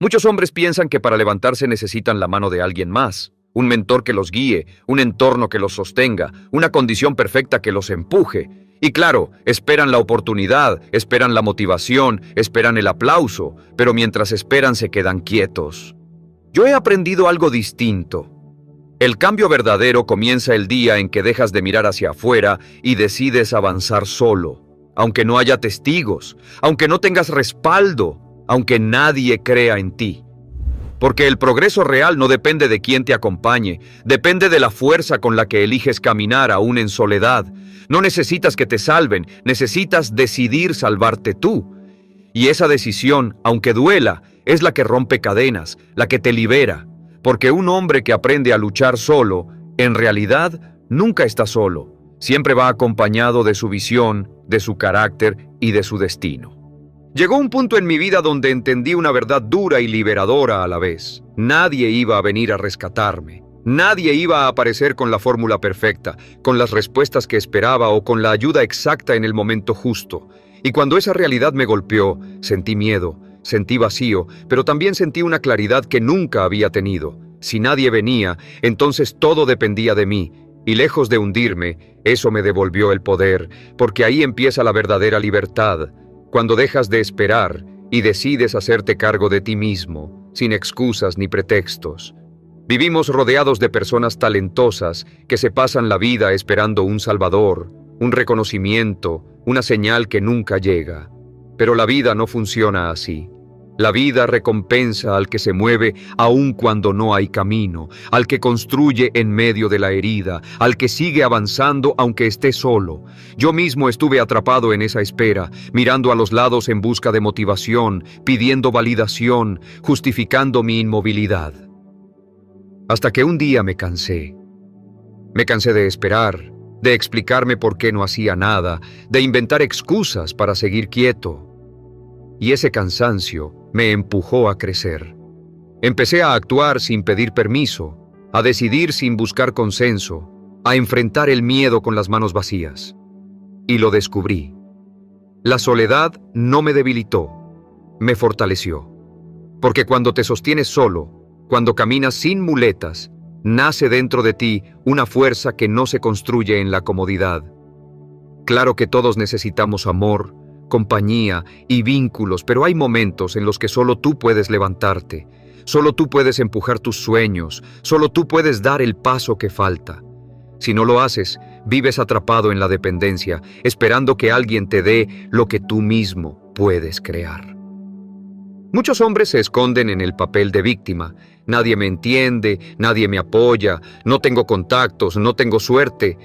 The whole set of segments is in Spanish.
Muchos hombres piensan que para levantarse necesitan la mano de alguien más, un mentor que los guíe, un entorno que los sostenga, una condición perfecta que los empuje. Y claro, esperan la oportunidad, esperan la motivación, esperan el aplauso, pero mientras esperan se quedan quietos. Yo he aprendido algo distinto. El cambio verdadero comienza el día en que dejas de mirar hacia afuera y decides avanzar solo, aunque no haya testigos, aunque no tengas respaldo, aunque nadie crea en ti. Porque el progreso real no depende de quién te acompañe, depende de la fuerza con la que eliges caminar aún en soledad. No necesitas que te salven, necesitas decidir salvarte tú. Y esa decisión, aunque duela, es la que rompe cadenas, la que te libera. Porque un hombre que aprende a luchar solo, en realidad nunca está solo. Siempre va acompañado de su visión, de su carácter y de su destino. Llegó un punto en mi vida donde entendí una verdad dura y liberadora a la vez. Nadie iba a venir a rescatarme. Nadie iba a aparecer con la fórmula perfecta, con las respuestas que esperaba o con la ayuda exacta en el momento justo. Y cuando esa realidad me golpeó, sentí miedo, sentí vacío, pero también sentí una claridad que nunca había tenido. Si nadie venía, entonces todo dependía de mí. Y lejos de hundirme, eso me devolvió el poder, porque ahí empieza la verdadera libertad. Cuando dejas de esperar y decides hacerte cargo de ti mismo, sin excusas ni pretextos. Vivimos rodeados de personas talentosas que se pasan la vida esperando un salvador, un reconocimiento, una señal que nunca llega. Pero la vida no funciona así. La vida recompensa al que se mueve aun cuando no hay camino, al que construye en medio de la herida, al que sigue avanzando aunque esté solo. Yo mismo estuve atrapado en esa espera, mirando a los lados en busca de motivación, pidiendo validación, justificando mi inmovilidad. Hasta que un día me cansé. Me cansé de esperar, de explicarme por qué no hacía nada, de inventar excusas para seguir quieto. Y ese cansancio me empujó a crecer. Empecé a actuar sin pedir permiso, a decidir sin buscar consenso, a enfrentar el miedo con las manos vacías. Y lo descubrí. La soledad no me debilitó, me fortaleció. Porque cuando te sostienes solo, cuando caminas sin muletas, nace dentro de ti una fuerza que no se construye en la comodidad. Claro que todos necesitamos amor, compañía y vínculos, pero hay momentos en los que solo tú puedes levantarte, solo tú puedes empujar tus sueños, solo tú puedes dar el paso que falta. Si no lo haces, vives atrapado en la dependencia, esperando que alguien te dé lo que tú mismo puedes crear. Muchos hombres se esconden en el papel de víctima. Nadie me entiende, nadie me apoya, no tengo contactos, no tengo suerte.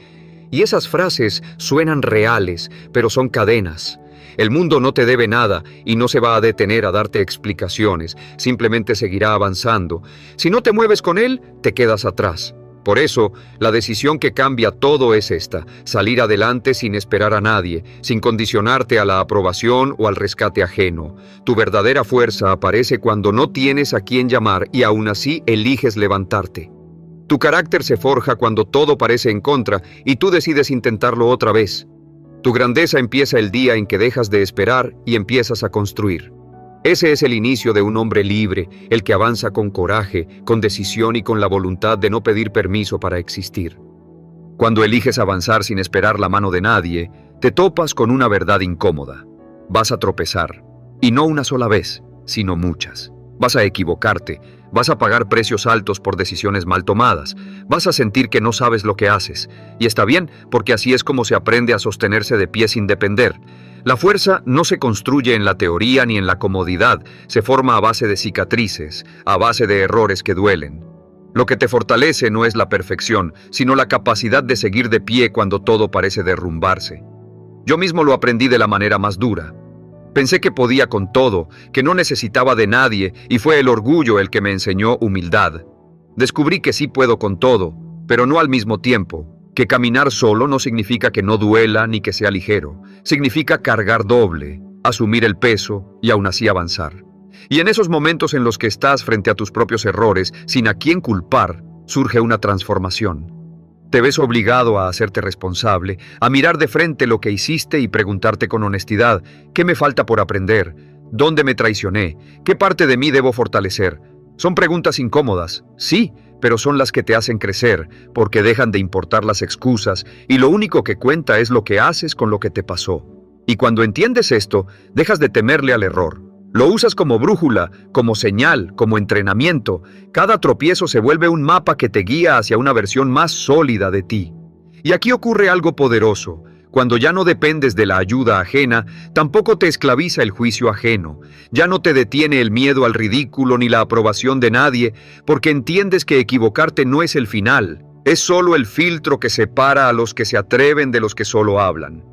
Y esas frases suenan reales, pero son cadenas. El mundo no te debe nada y no se va a detener a darte explicaciones, simplemente seguirá avanzando. Si no te mueves con él, te quedas atrás. Por eso, la decisión que cambia todo es esta: salir adelante sin esperar a nadie, sin condicionarte a la aprobación o al rescate ajeno. Tu verdadera fuerza aparece cuando no tienes a quién llamar y aún así eliges levantarte. Tu carácter se forja cuando todo parece en contra y tú decides intentarlo otra vez. Tu grandeza empieza el día en que dejas de esperar y empiezas a construir. Ese es el inicio de un hombre libre, el que avanza con coraje, con decisión y con la voluntad de no pedir permiso para existir. Cuando eliges avanzar sin esperar la mano de nadie, te topas con una verdad incómoda. Vas a tropezar, y no una sola vez, sino muchas. Vas a equivocarte, vas a pagar precios altos por decisiones mal tomadas, vas a sentir que no sabes lo que haces. Y está bien, porque así es como se aprende a sostenerse de pie sin depender. La fuerza no se construye en la teoría ni en la comodidad, se forma a base de cicatrices, a base de errores que duelen. Lo que te fortalece no es la perfección, sino la capacidad de seguir de pie cuando todo parece derrumbarse. Yo mismo lo aprendí de la manera más dura. Pensé que podía con todo, que no necesitaba de nadie, y fue el orgullo el que me enseñó humildad. Descubrí que sí puedo con todo, pero no al mismo tiempo. Que caminar solo no significa que no duela ni que sea ligero. Significa cargar doble, asumir el peso y aún así avanzar. Y en esos momentos en los que estás frente a tus propios errores, sin a quién culpar, surge una transformación. Te ves obligado a hacerte responsable, a mirar de frente lo que hiciste y preguntarte con honestidad: ¿qué me falta por aprender? ¿Dónde me traicioné? ¿Qué parte de mí debo fortalecer? Son preguntas incómodas, sí, pero son las que te hacen crecer, porque dejan de importar las excusas y lo único que cuenta es lo que haces con lo que te pasó. Y cuando entiendes esto, dejas de temerle al error. Lo usas como brújula, como señal, como entrenamiento. Cada tropiezo se vuelve un mapa que te guía hacia una versión más sólida de ti. Y aquí ocurre algo poderoso. Cuando ya no dependes de la ayuda ajena, tampoco te esclaviza el juicio ajeno. Ya no te detiene el miedo al ridículo ni la aprobación de nadie, porque entiendes que equivocarte no es el final, es solo el filtro que separa a los que se atreven de los que solo hablan.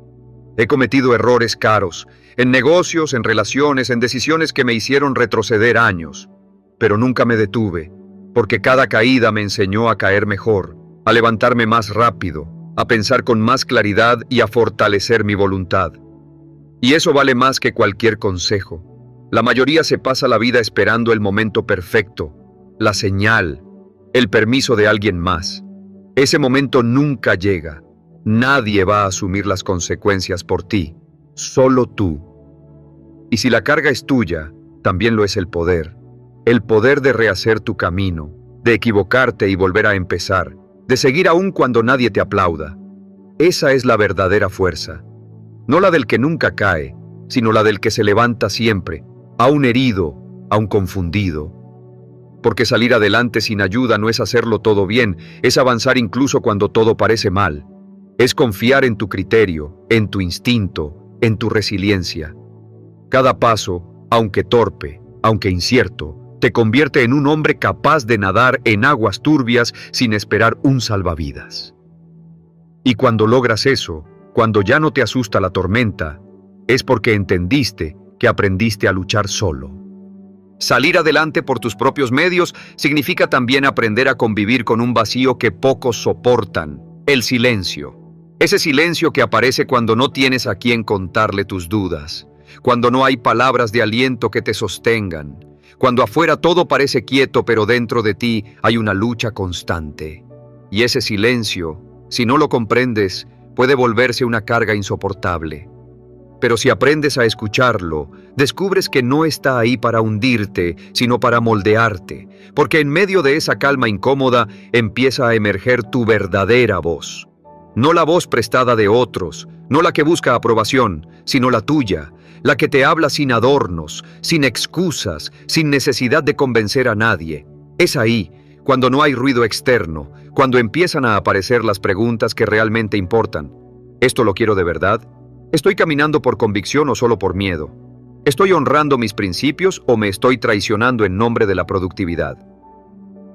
He cometido errores caros, en negocios, en relaciones, en decisiones que me hicieron retroceder años. Pero nunca me detuve, porque cada caída me enseñó a caer mejor, a levantarme más rápido, a pensar con más claridad y a fortalecer mi voluntad. Y eso vale más que cualquier consejo. La mayoría se pasa la vida esperando el momento perfecto, la señal, el permiso de alguien más. Ese momento nunca llega. Nadie va a asumir las consecuencias por ti, solo tú. Y si la carga es tuya, también lo es el poder de rehacer tu camino, de equivocarte y volver a empezar, de seguir aún cuando nadie te aplauda. Esa es la verdadera fuerza, no la del que nunca cae, sino la del que se levanta siempre, aún herido, aún confundido. Porque salir adelante sin ayuda no es hacerlo todo bien, es avanzar incluso cuando todo parece mal. Es confiar en tu criterio, en tu instinto, en tu resiliencia. Cada paso, aunque torpe, aunque incierto, te convierte en un hombre capaz de nadar en aguas turbias sin esperar un salvavidas. Y cuando logras eso, cuando ya no te asusta la tormenta, es porque entendiste que aprendiste a luchar solo. Salir adelante por tus propios medios significa también aprender a convivir con un vacío que pocos soportan, el silencio. Ese silencio que aparece cuando no tienes a quién contarle tus dudas, cuando no hay palabras de aliento que te sostengan, cuando afuera todo parece quieto pero dentro de ti hay una lucha constante. Y ese silencio, si no lo comprendes, puede volverse una carga insoportable. Pero si aprendes a escucharlo, descubres que no está ahí para hundirte, sino para moldearte, porque en medio de esa calma incómoda empieza a emerger tu verdadera voz. No la voz prestada de otros, no la que busca aprobación, sino la tuya, la que te habla sin adornos, sin excusas, sin necesidad de convencer a nadie. Es ahí, cuando no hay ruido externo, cuando empiezan a aparecer las preguntas que realmente importan. ¿Esto lo quiero de verdad? ¿Estoy caminando por convicción o solo por miedo? ¿Estoy honrando mis principios o me estoy traicionando en nombre de la productividad?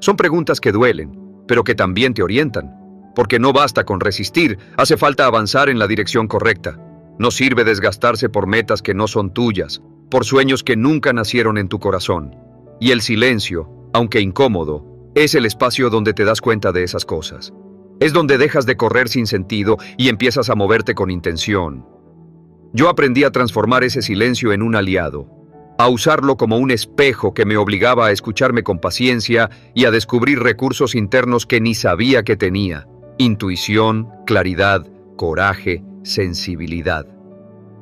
Son preguntas que duelen, pero que también te orientan. Porque no basta con resistir, hace falta avanzar en la dirección correcta. No sirve desgastarse por metas que no son tuyas, por sueños que nunca nacieron en tu corazón. Y el silencio, aunque incómodo, es el espacio donde te das cuenta de esas cosas. Es donde dejas de correr sin sentido y empiezas a moverte con intención. Yo aprendí a transformar ese silencio en un aliado, a usarlo como un espejo que me obligaba a escucharme con paciencia y a descubrir recursos internos que ni sabía que tenía. Intuición, claridad, coraje, sensibilidad.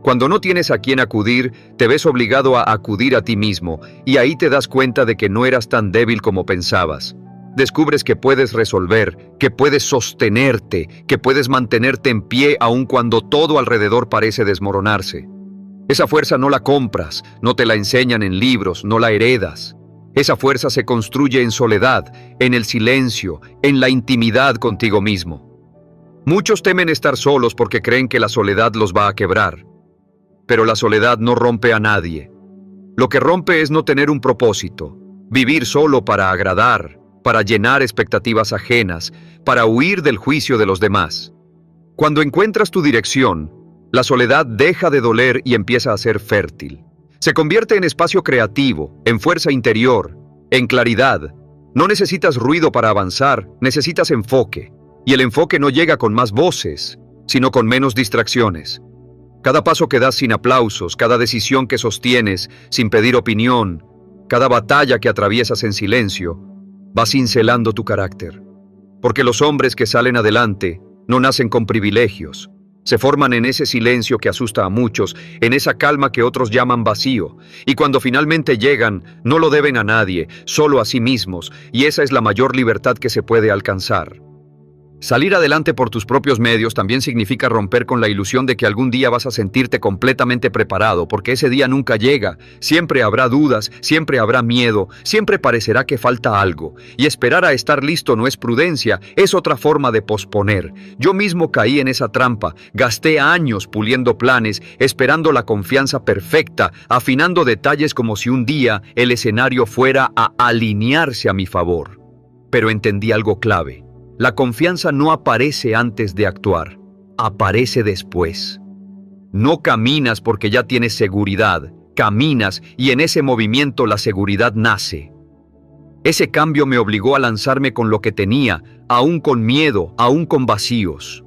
Cuando no tienes a quién acudir, te ves obligado a acudir a ti mismo y ahí te das cuenta de que no eras tan débil como pensabas. Descubres que puedes resolver, que puedes sostenerte, que puedes mantenerte en pie aun cuando todo alrededor parece desmoronarse. Esa fuerza no la compras, no te la enseñan en libros, no la heredas. Esa fuerza se construye en soledad, en el silencio, en la intimidad contigo mismo. Muchos temen estar solos porque creen que la soledad los va a quebrar. Pero la soledad no rompe a nadie. Lo que rompe es no tener un propósito, vivir solo para agradar, para llenar expectativas ajenas, para huir del juicio de los demás. Cuando encuentras tu dirección, la soledad deja de doler y empieza a ser fértil. Se convierte en espacio creativo, en fuerza interior, en claridad. No necesitas ruido para avanzar, necesitas enfoque. Y el enfoque no llega con más voces, sino con menos distracciones. Cada paso que das sin aplausos, cada decisión que sostienes sin pedir opinión, cada batalla que atraviesas en silencio, va cincelando tu carácter. Porque los hombres que salen adelante no nacen con privilegios, Se forman en ese silencio que asusta a muchos, en esa calma que otros llaman vacío. Y cuando finalmente llegan, no lo deben a nadie, solo a sí mismos, y esa es la mayor libertad que se puede alcanzar. Salir adelante por tus propios medios también significa romper con la ilusión de que algún día vas a sentirte completamente preparado, porque ese día nunca llega. Siempre habrá dudas, siempre habrá miedo, siempre parecerá que falta algo. Y esperar a estar listo no es prudencia, es otra forma de posponer. Yo mismo caí en esa trampa, gasté años puliendo planes, esperando la confianza perfecta, afinando detalles como si un día el escenario fuera a alinearse a mi favor. Pero entendí algo clave. La confianza no aparece antes de actuar, aparece después. No caminas porque ya tienes seguridad, caminas y en ese movimiento la seguridad nace. Ese cambio me obligó a lanzarme con lo que tenía, aún con miedo, aún con vacíos.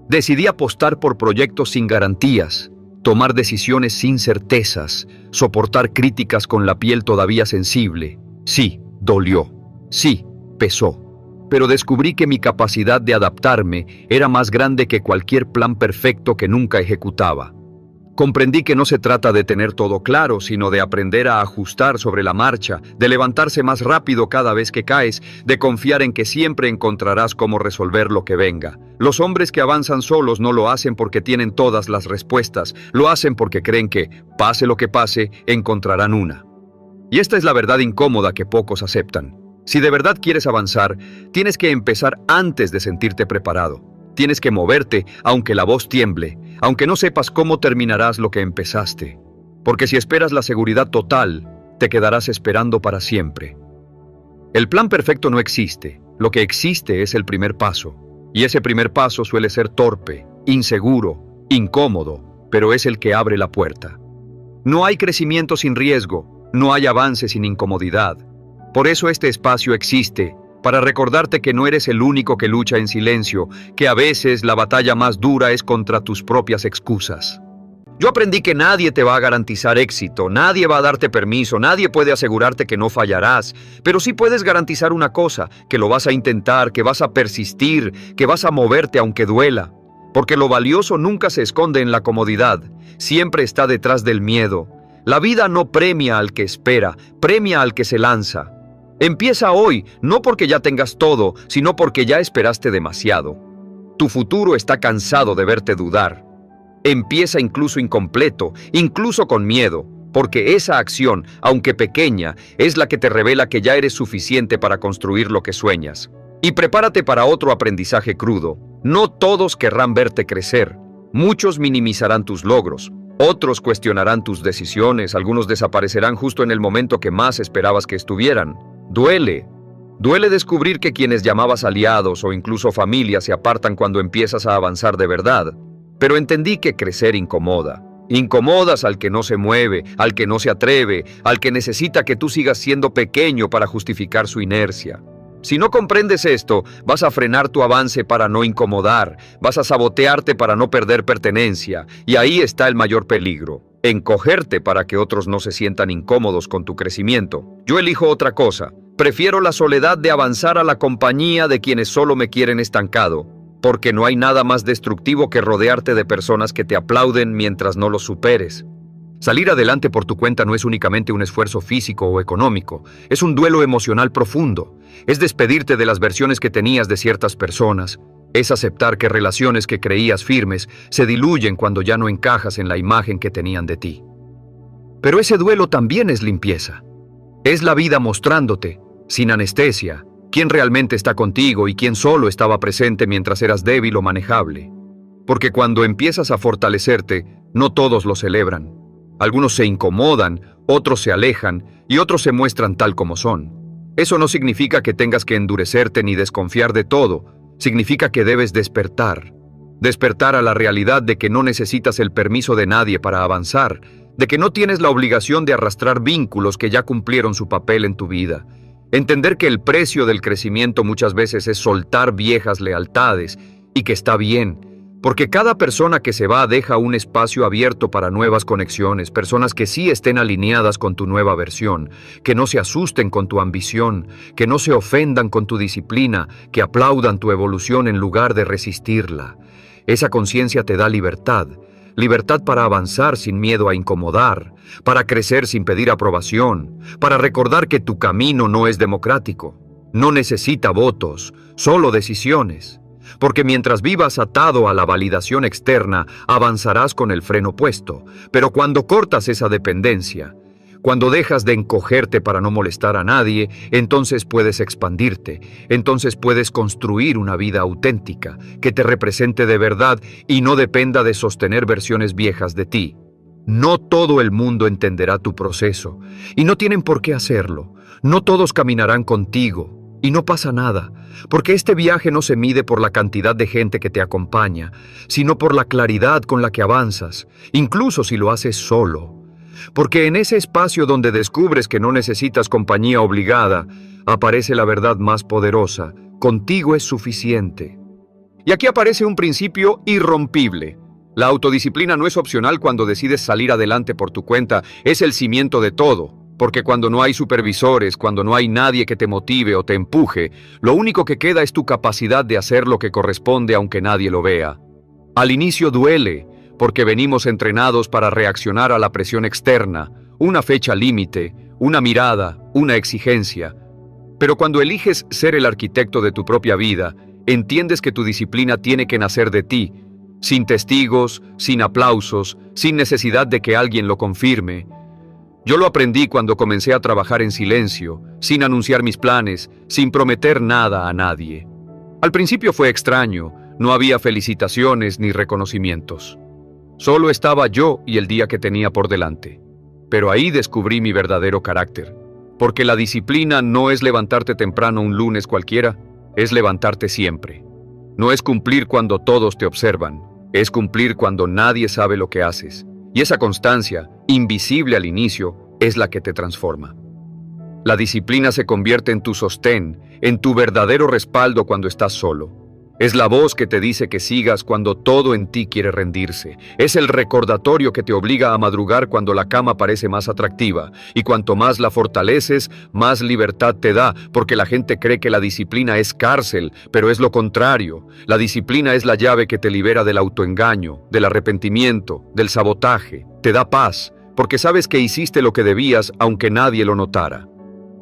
Decidí apostar por proyectos sin garantías, tomar decisiones sin certezas, soportar críticas con la piel todavía sensible. Sí, dolió. Sí, pesó. Pero descubrí que mi capacidad de adaptarme era más grande que cualquier plan perfecto que nunca ejecutaba. Comprendí que no se trata de tener todo claro, sino de aprender a ajustar sobre la marcha, de levantarse más rápido cada vez que caes, de confiar en que siempre encontrarás cómo resolver lo que venga. Los hombres que avanzan solos no lo hacen porque tienen todas las respuestas, lo hacen porque creen que, pase lo que pase, encontrarán una. Y esta es la verdad incómoda que pocos aceptan. Si de verdad quieres avanzar, tienes que empezar antes de sentirte preparado. Tienes que moverte, aunque la voz tiemble, aunque no sepas cómo terminarás lo que empezaste. Porque si esperas la seguridad total, te quedarás esperando para siempre. El plan perfecto no existe. Lo que existe es el primer paso. Y ese primer paso suele ser torpe, inseguro, incómodo, pero es el que abre la puerta. No hay crecimiento sin riesgo, no hay avance sin incomodidad. Por eso este espacio existe, para recordarte que no eres el único que lucha en silencio, que a veces la batalla más dura es contra tus propias excusas. Yo aprendí que nadie te va a garantizar éxito, nadie va a darte permiso, nadie puede asegurarte que no fallarás, pero sí puedes garantizar una cosa, que lo vas a intentar, que vas a persistir, que vas a moverte aunque duela. Porque lo valioso nunca se esconde en la comodidad, siempre está detrás del miedo. La vida no premia al que espera, premia al que se lanza. Empieza hoy, no porque ya tengas todo, sino porque ya esperaste demasiado. Tu futuro está cansado de verte dudar. Empieza incluso incompleto, incluso con miedo, porque esa acción, aunque pequeña, es la que te revela que ya eres suficiente para construir lo que sueñas. Y prepárate para otro aprendizaje crudo. No todos querrán verte crecer. Muchos minimizarán tus logros. Otros cuestionarán tus decisiones, algunos desaparecerán justo en el momento que más esperabas que estuvieran. Duele. Duele descubrir que quienes llamabas aliados o incluso familia se apartan cuando empiezas a avanzar de verdad. Pero entendí que crecer incomoda. Incomodas al que no se mueve, al que no se atreve, al que necesita que tú sigas siendo pequeño para justificar su inercia. Si no comprendes esto, vas a frenar tu avance para no incomodar, vas a sabotearte para no perder pertenencia, y ahí está el mayor peligro. Encogerte para que otros no se sientan incómodos con tu crecimiento. Yo elijo otra cosa. Prefiero la soledad de avanzar a la compañía de quienes solo me quieren estancado, porque no hay nada más destructivo que rodearte de personas que te aplauden mientras no lo superes. Salir adelante por tu cuenta no es únicamente un esfuerzo físico o económico, es un duelo emocional profundo. Es despedirte de las versiones que tenías de ciertas personas. Es aceptar que relaciones que creías firmes se diluyen cuando ya no encajas en la imagen que tenían de ti. Pero ese duelo también es limpieza. Es la vida mostrándote, sin anestesia, quién realmente está contigo y quién solo estaba presente mientras eras débil o manejable. Porque cuando empiezas a fortalecerte, no todos lo celebran. Algunos se incomodan, otros se alejan y otros se muestran tal como son. Eso no significa que tengas que endurecerte ni desconfiar de todo. Significa que debes despertar. Despertar a la realidad de que no necesitas el permiso de nadie para avanzar, de que no tienes la obligación de arrastrar vínculos que ya cumplieron su papel en tu vida. Entender que el precio del crecimiento muchas veces es soltar viejas lealtades y que está bien, porque cada persona que se va deja un espacio abierto para nuevas conexiones, personas que sí estén alineadas con tu nueva versión, que no se asusten con tu ambición, que no se ofendan con tu disciplina, que aplaudan tu evolución en lugar de resistirla. Esa conciencia te da libertad, libertad para avanzar sin miedo a incomodar, para crecer sin pedir aprobación, para recordar que tu camino no es democrático, no necesita votos, solo decisiones. Porque mientras vivas atado a la validación externa, avanzarás con el freno puesto. Pero cuando cortas esa dependencia, cuando dejas de encogerte para no molestar a nadie, entonces puedes expandirte, entonces puedes construir una vida auténtica, que te represente de verdad y no dependa de sostener versiones viejas de ti. No todo el mundo entenderá tu proceso, y no tienen por qué hacerlo. No todos caminarán contigo. Y no pasa nada, porque este viaje no se mide por la cantidad de gente que te acompaña, sino por la claridad con la que avanzas, incluso si lo haces solo. Porque en ese espacio donde descubres que no necesitas compañía obligada, aparece la verdad más poderosa: contigo es suficiente. Y aquí aparece un principio irrompible. La autodisciplina no es opcional cuando decides salir adelante por tu cuenta, es el cimiento de todo. Porque cuando no hay supervisores, cuando no hay nadie que te motive o te empuje, lo único que queda es tu capacidad de hacer lo que corresponde aunque nadie lo vea. Al inicio duele, porque venimos entrenados para reaccionar a la presión externa, una fecha límite, una mirada, una exigencia. Pero cuando eliges ser el arquitecto de tu propia vida, entiendes que tu disciplina tiene que nacer de ti, sin testigos, sin aplausos, sin necesidad de que alguien lo confirme. Yo lo aprendí cuando comencé a trabajar en silencio, sin anunciar mis planes, sin prometer nada a nadie. Al principio fue extraño, no había felicitaciones ni reconocimientos. Solo estaba yo y el día que tenía por delante. Pero ahí descubrí mi verdadero carácter. Porque la disciplina no es levantarte temprano un lunes cualquiera, es levantarte siempre. No es cumplir cuando todos te observan, es cumplir cuando nadie sabe lo que haces. Y esa constancia, invisible al inicio, es la que te transforma. La disciplina se convierte en tu sostén, en tu verdadero respaldo cuando estás solo. Es la voz que te dice que sigas cuando todo en ti quiere rendirse. Es el recordatorio que te obliga a madrugar cuando la cama parece más atractiva. Y cuanto más la fortaleces, más libertad te da, porque la gente cree que la disciplina es cárcel, pero es lo contrario. La disciplina es la llave que te libera del autoengaño, del arrepentimiento, del sabotaje. Te da paz, porque sabes que hiciste lo que debías aunque nadie lo notara.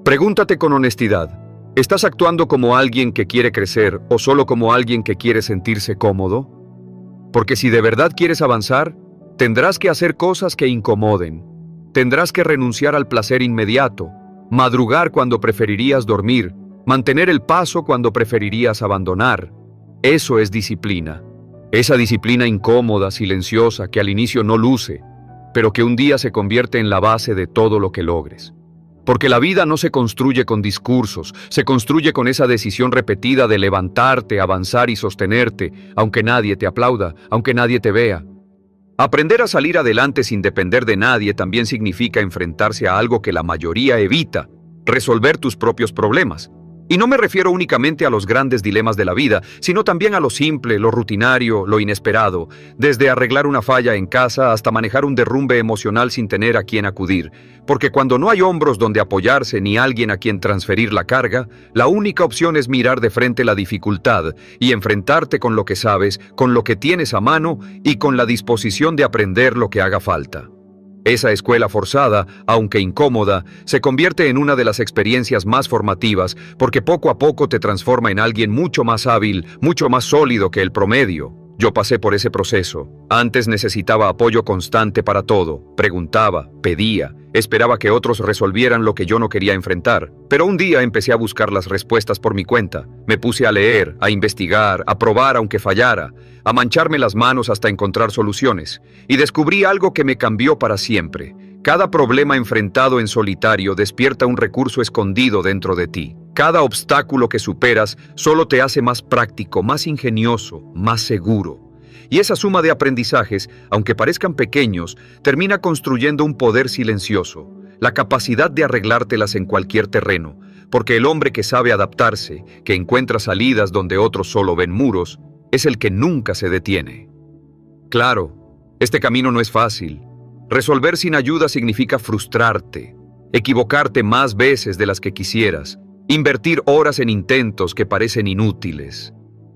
Pregúntate con honestidad. ¿Estás actuando como alguien que quiere crecer o solo como alguien que quiere sentirse cómodo? Porque si de verdad quieres avanzar, tendrás que hacer cosas que incomoden. Tendrás que renunciar al placer inmediato, madrugar cuando preferirías dormir, mantener el paso cuando preferirías abandonar. Eso es disciplina. Esa disciplina incómoda, silenciosa, que al inicio no luce, pero que un día se convierte en la base de todo lo que logres. Porque la vida no se construye con discursos, se construye con esa decisión repetida de levantarte, avanzar y sostenerte, aunque nadie te aplauda, aunque nadie te vea. Aprender a salir adelante sin depender de nadie también significa enfrentarse a algo que la mayoría evita: resolver tus propios problemas. Y no me refiero únicamente a los grandes dilemas de la vida, sino también a lo simple, lo rutinario, lo inesperado, desde arreglar una falla en casa hasta manejar un derrumbe emocional sin tener a quien acudir. Porque cuando no hay hombros donde apoyarse ni alguien a quien transferir la carga, la única opción es mirar de frente la dificultad y enfrentarte con lo que sabes, con lo que tienes a mano y con la disposición de aprender lo que haga falta. Esa escuela forzada, aunque incómoda, se convierte en una de las experiencias más formativas porque poco a poco te transforma en alguien mucho más hábil, mucho más sólido que el promedio. Yo pasé por ese proceso. Antes necesitaba apoyo constante para todo. Preguntaba, pedía, esperaba que otros resolvieran lo que yo no quería enfrentar. Pero un día empecé a buscar las respuestas por mi cuenta. Me puse a leer, a investigar, a probar aunque fallara, a mancharme las manos hasta encontrar soluciones. Y descubrí algo que me cambió para siempre. Cada problema enfrentado en solitario despierta un recurso escondido dentro de ti. Cada obstáculo que superas solo te hace más práctico, más ingenioso, más seguro. Y esa suma de aprendizajes, aunque parezcan pequeños, termina construyendo un poder silencioso, la capacidad de arreglártelas en cualquier terreno, porque el hombre que sabe adaptarse, que encuentra salidas donde otros solo ven muros, es el que nunca se detiene. Claro, este camino no es fácil. Resolver sin ayuda significa frustrarte, equivocarte más veces de las que quisieras, invertir horas en intentos que parecen inútiles.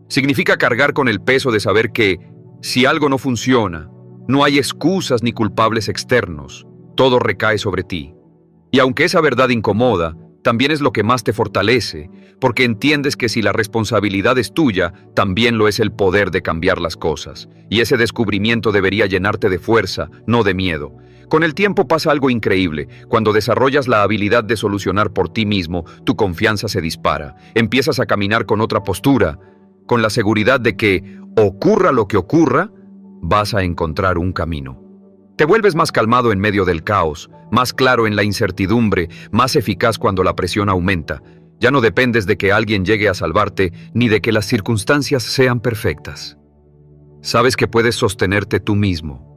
Significa cargar con el peso de saber que, Si algo no funciona, no hay excusas ni culpables externos, todo recae sobre ti. Y aunque esa verdad incomoda, también es lo que más te fortalece, porque entiendes que si la responsabilidad es tuya, también lo es el poder de cambiar las cosas. Y ese descubrimiento debería llenarte de fuerza, no de miedo. Con el tiempo pasa algo increíble. Cuando desarrollas la habilidad de solucionar por ti mismo, tu confianza se dispara. Empiezas a caminar con otra postura, con la seguridad de que, ocurra lo que ocurra, vas a encontrar un camino. Te vuelves más calmado en medio del caos, más claro en la incertidumbre, más eficaz cuando la presión aumenta. Ya no dependes de que alguien llegue a salvarte, ni de que las circunstancias sean perfectas. Sabes que puedes sostenerte tú mismo.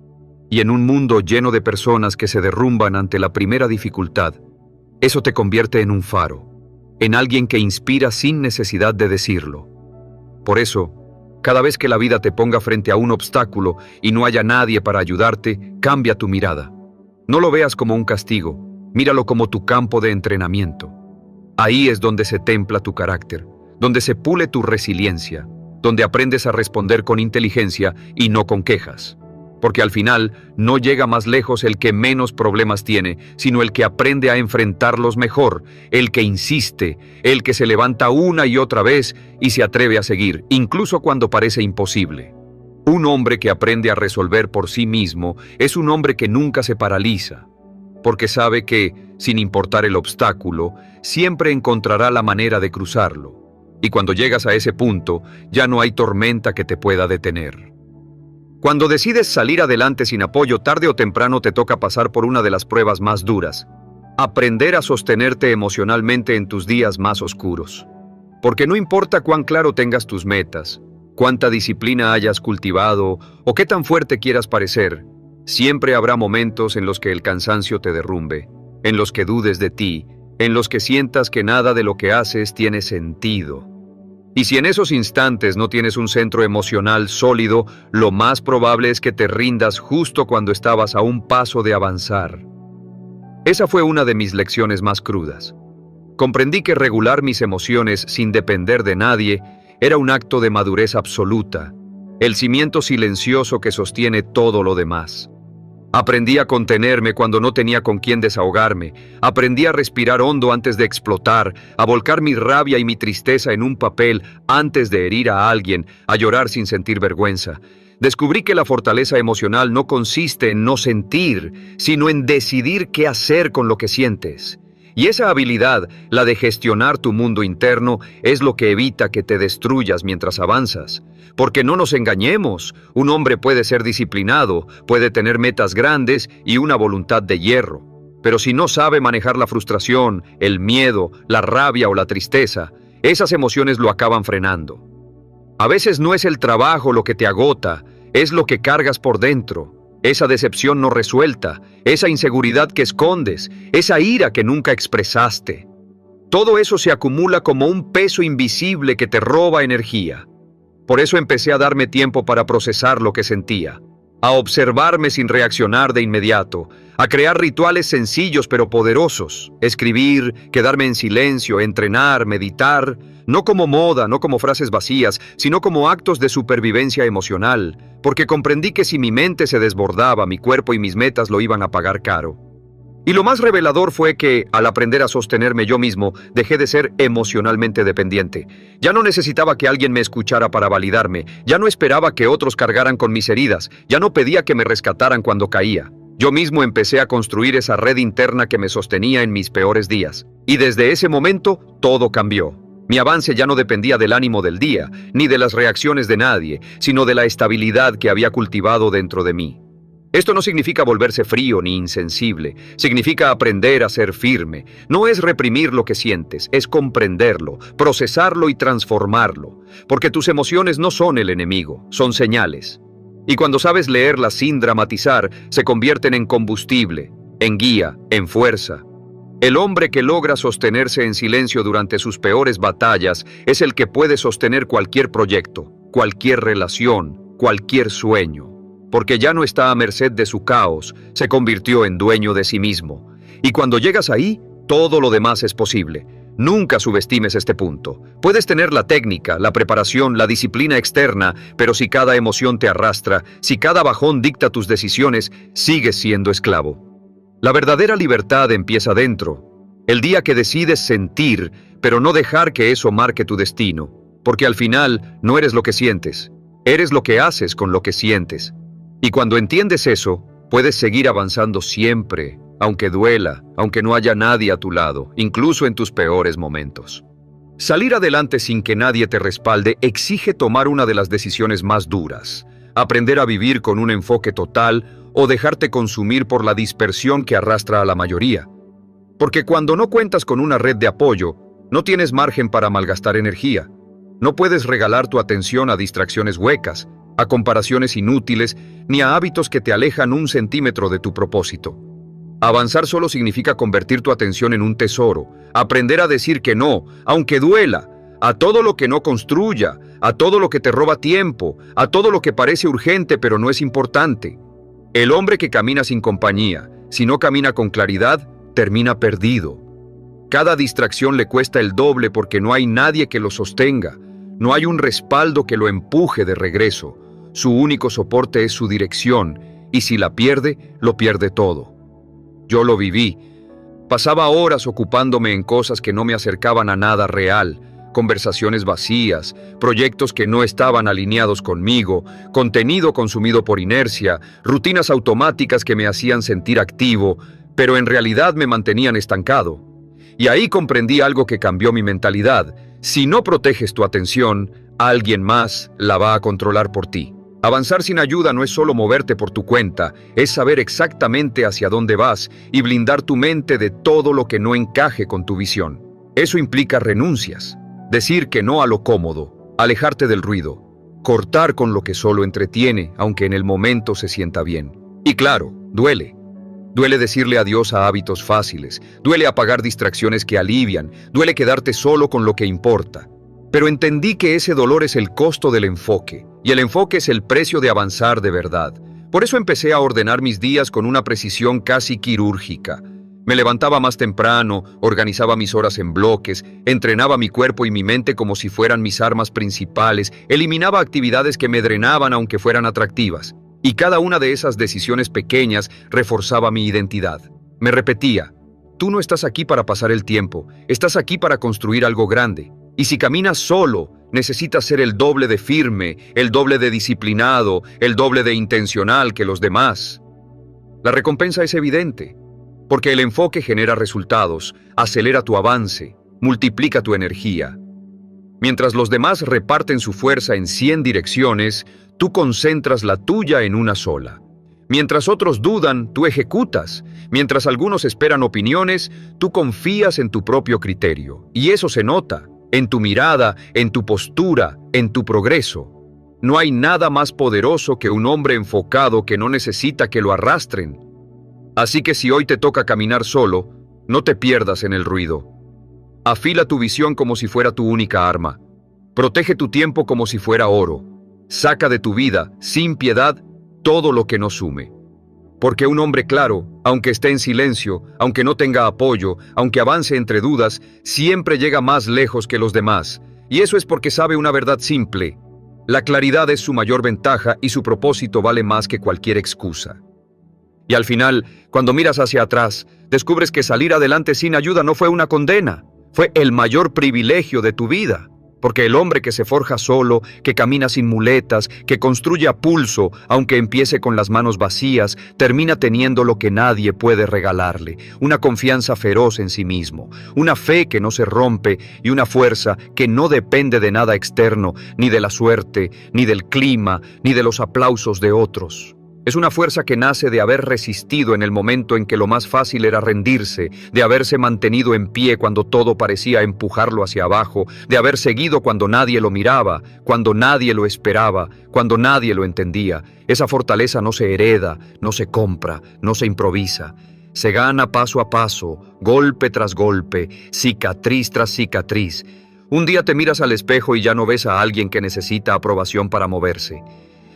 Y en un mundo lleno de personas que se derrumban ante la primera dificultad, eso te convierte en un faro, en alguien que inspira sin necesidad de decirlo. Por eso, cada vez que la vida te ponga frente a un obstáculo y no haya nadie para ayudarte, cambia tu mirada. No lo veas como un castigo, míralo como tu campo de entrenamiento. Ahí es donde se templa tu carácter, donde se pule tu resiliencia, donde aprendes a responder con inteligencia y no con quejas. Porque al final no llega más lejos el que menos problemas tiene, sino el que aprende a enfrentarlos mejor, el que insiste, el que se levanta una y otra vez y se atreve a seguir, incluso cuando parece imposible. Un hombre que aprende a resolver por sí mismo es un hombre que nunca se paraliza, porque sabe que, sin importar el obstáculo, siempre encontrará la manera de cruzarlo. Y cuando llegas a ese punto, ya no hay tormenta que te pueda detener. Cuando decides salir adelante sin apoyo, tarde o temprano te toca pasar por una de las pruebas más duras. Aprender a sostenerte emocionalmente en tus días más oscuros. Porque no importa cuán claro tengas tus metas, cuánta disciplina hayas cultivado o qué tan fuerte quieras parecer, siempre habrá momentos en los que el cansancio te derrumbe, en los que dudes de ti, en los que sientas que nada de lo que haces tiene sentido. Y si en esos instantes no tienes un centro emocional sólido, lo más probable es que te rindas justo cuando estabas a un paso de avanzar. Esa fue una de mis lecciones más crudas. Comprendí que regular mis emociones sin depender de nadie era un acto de madurez absoluta, el cimiento silencioso que sostiene todo lo demás. Aprendí a contenerme cuando no tenía con quién desahogarme. Aprendí a respirar hondo antes de explotar, a volcar mi rabia y mi tristeza en un papel antes de herir a alguien, a llorar sin sentir vergüenza. Descubrí que la fortaleza emocional no consiste en no sentir, sino en decidir qué hacer con lo que sientes. Y esa habilidad, la de gestionar tu mundo interno, es lo que evita que te destruyas mientras avanzas. Porque no nos engañemos, un hombre puede ser disciplinado, puede tener metas grandes y una voluntad de hierro. Pero si no sabe manejar la frustración, el miedo, la rabia o la tristeza, esas emociones lo acaban frenando. A veces no es el trabajo lo que te agota, es lo que cargas por dentro. Esa decepción no resuelta, esa inseguridad que escondes, esa ira que nunca expresaste. Todo eso se acumula como un peso invisible que te roba energía. Por eso empecé a darme tiempo para procesar lo que sentía, a observarme sin reaccionar de inmediato, a crear rituales sencillos pero poderosos, escribir, quedarme en silencio, entrenar, meditar, no como moda, no como frases vacías, sino como actos de supervivencia emocional, porque comprendí que si mi mente se desbordaba, mi cuerpo y mis metas lo iban a pagar caro. Y lo más revelador fue que, al aprender a sostenerme yo mismo, dejé de ser emocionalmente dependiente. Ya no necesitaba que alguien me escuchara para validarme, ya no esperaba que otros cargaran con mis heridas, ya no pedía que me rescataran cuando caía. Yo mismo empecé a construir esa red interna que me sostenía en mis peores días. Y desde ese momento, todo cambió. Mi avance ya no dependía del ánimo del día, ni de las reacciones de nadie, sino de la estabilidad que había cultivado dentro de mí. Esto no significa volverse frío ni insensible, significa aprender a ser firme. No es reprimir lo que sientes, es comprenderlo, procesarlo y transformarlo, porque tus emociones no son el enemigo, son señales. Y cuando sabes leerlas sin dramatizar, se convierten en combustible, en guía, en fuerza. El hombre que logra sostenerse en silencio durante sus peores batallas es el que puede sostener cualquier proyecto, cualquier relación, cualquier sueño. Porque ya no está a merced de su caos, se convirtió en dueño de sí mismo. Y cuando llegas ahí, todo lo demás es posible. Nunca subestimes este punto. Puedes tener la técnica, la preparación, la disciplina externa, pero si cada emoción te arrastra, si cada bajón dicta tus decisiones, sigues siendo esclavo. La verdadera libertad empieza dentro. El día que decides sentir, pero no dejar que eso marque tu destino. Porque al final no eres lo que sientes, eres lo que haces con lo que sientes. Y cuando entiendes eso, puedes seguir avanzando siempre, aunque duela, aunque no haya nadie a tu lado, incluso en tus peores momentos. Salir adelante sin que nadie te respalde exige tomar una de las decisiones más duras, aprender a vivir con un enfoque total o dejarte consumir por la dispersión que arrastra a la mayoría. Porque cuando no cuentas con una red de apoyo, no tienes margen para malgastar energía. No puedes regalar tu atención a distracciones huecas, a comparaciones inútiles, ni a hábitos que te alejan 1 centímetro de tu propósito. Avanzar solo significa convertir tu atención en un tesoro, aprender a decir que no, aunque duela, a todo lo que no construya, a todo lo que te roba tiempo, a todo lo que parece urgente pero no es importante. El hombre que camina sin compañía, si no camina con claridad, termina perdido. Cada distracción le cuesta el doble porque no hay nadie que lo sostenga. No hay un respaldo que lo empuje de regreso. Su único soporte es su dirección, y si la pierde, lo pierde todo. Yo lo viví. Pasaba horas ocupándome en cosas que no me acercaban a nada real, conversaciones vacías, proyectos que no estaban alineados conmigo, contenido consumido por inercia, rutinas automáticas que me hacían sentir activo, pero en realidad me mantenían estancado. Y ahí comprendí algo que cambió mi mentalidad. Si no proteges tu atención, alguien más la va a controlar por ti. Avanzar sin ayuda no es solo moverte por tu cuenta, es saber exactamente hacia dónde vas y blindar tu mente de todo lo que no encaje con tu visión. Eso implica renuncias, decir que no a lo cómodo, alejarte del ruido, cortar con lo que solo entretiene, aunque en el momento se sienta bien. Y claro, duele. Duele decirle adiós a hábitos fáciles, duele apagar distracciones que alivian, duele quedarte solo con lo que importa. Pero entendí que ese dolor es el costo del enfoque, y el enfoque es el precio de avanzar de verdad. Por eso empecé a ordenar mis días con una precisión casi quirúrgica. Me levantaba más temprano, organizaba mis horas en bloques, entrenaba mi cuerpo y mi mente como si fueran mis armas principales, eliminaba actividades que me drenaban aunque fueran atractivas. Y cada una de esas decisiones pequeñas reforzaba mi identidad. Me repetía, tú no estás aquí para pasar el tiempo, estás aquí para construir algo grande. Y si caminas solo, necesitas ser el doble de firme, el doble de disciplinado, el doble de intencional que los demás. La recompensa es evidente, porque el enfoque genera resultados, acelera tu avance, multiplica tu energía. Mientras los demás reparten su fuerza en 100 direcciones, tú concentras la tuya en una sola. Mientras otros dudan, tú ejecutas. Mientras algunos esperan opiniones, tú confías en tu propio criterio. Y eso se nota, en tu mirada, en tu postura, en tu progreso. No hay nada más poderoso que un hombre enfocado que no necesita que lo arrastren. Así que si hoy te toca caminar solo, no te pierdas en el ruido. Afila tu visión como si fuera tu única arma. Protege tu tiempo como si fuera oro. Saca de tu vida, sin piedad, todo lo que no sume. Porque un hombre claro, aunque esté en silencio, aunque no tenga apoyo, aunque avance entre dudas, siempre llega más lejos que los demás. Y eso es porque sabe una verdad simple. La claridad es su mayor ventaja y su propósito vale más que cualquier excusa. Y al final, cuando miras hacia atrás, descubres que salir adelante sin ayuda no fue una condena, fue el mayor privilegio de tu vida. Porque el hombre que se forja solo, que camina sin muletas, que construye a pulso, aunque empiece con las manos vacías, termina teniendo lo que nadie puede regalarle, una confianza feroz en sí mismo, una fe que no se rompe y una fuerza que no depende de nada externo, ni de la suerte, ni del clima, ni de los aplausos de otros. Es una fuerza que nace de haber resistido en el momento en que lo más fácil era rendirse, de haberse mantenido en pie cuando todo parecía empujarlo hacia abajo, de haber seguido cuando nadie lo miraba, cuando nadie lo esperaba, cuando nadie lo entendía. Esa fortaleza no se hereda, no se compra, no se improvisa. Se gana paso a paso, golpe tras golpe, cicatriz tras cicatriz. Un día te miras al espejo y ya no ves a alguien que necesita aprobación para moverse.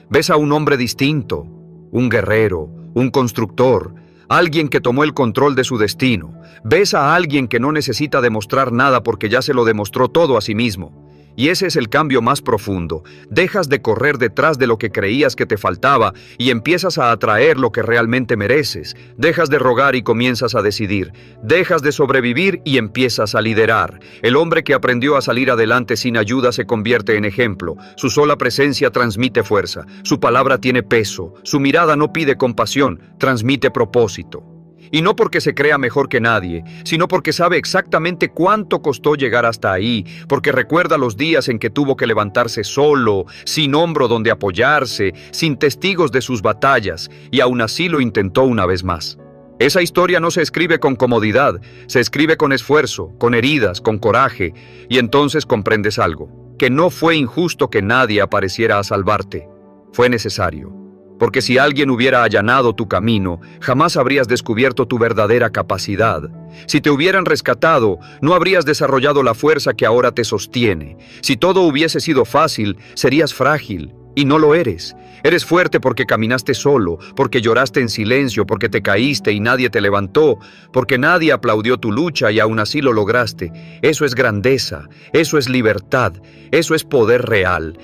Ves a un hombre distinto, un guerrero, un constructor, alguien que tomó el control de su destino. Ves a alguien que no necesita demostrar nada porque ya se lo demostró todo a sí mismo. Y ese es el cambio más profundo. Dejas de correr detrás de lo que creías que te faltaba y empiezas a atraer lo que realmente mereces. Dejas de rogar y comienzas a decidir. Dejas de sobrevivir y empiezas a liderar. El hombre que aprendió a salir adelante sin ayuda se convierte en ejemplo. Su sola presencia transmite fuerza. Su palabra tiene peso. Su mirada no pide compasión, transmite propósito. Y no porque se crea mejor que nadie, sino porque sabe exactamente cuánto costó llegar hasta ahí, porque recuerda los días en que tuvo que levantarse solo, sin hombro donde apoyarse, sin testigos de sus batallas, y aún así lo intentó una vez más. Esa historia no se escribe con comodidad, se escribe con esfuerzo, con heridas, con coraje, y entonces comprendes algo, que no fue injusto que nadie apareciera a salvarte, fue necesario. Porque si alguien hubiera allanado tu camino, jamás habrías descubierto tu verdadera capacidad. Si te hubieran rescatado, no habrías desarrollado la fuerza que ahora te sostiene. Si todo hubiese sido fácil, serías frágil, y no lo eres. Eres fuerte porque caminaste solo, porque lloraste en silencio, porque te caíste y nadie te levantó, porque nadie aplaudió tu lucha y aún así lo lograste. Eso es grandeza, eso es libertad, eso es poder real.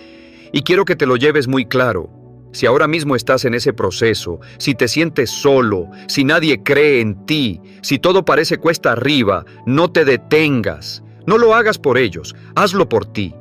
Y quiero que te lo lleves muy claro. Si ahora mismo estás en ese proceso, si te sientes solo, si nadie cree en ti, si todo parece cuesta arriba, no te detengas. No lo hagas por ellos, hazlo por ti,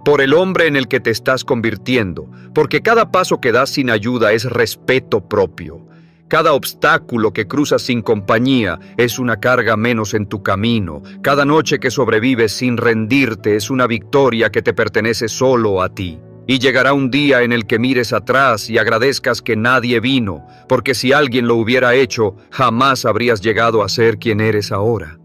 por el hombre en el que te estás convirtiendo, porque cada paso que das sin ayuda es respeto propio. Cada obstáculo que cruzas sin compañía es una carga menos en tu camino. Cada noche que sobrevives sin rendirte es una victoria que te pertenece solo a ti. Y llegará un día en el que mires atrás y agradezcas que nadie vino, porque si alguien lo hubiera hecho, jamás habrías llegado a ser quien eres ahora.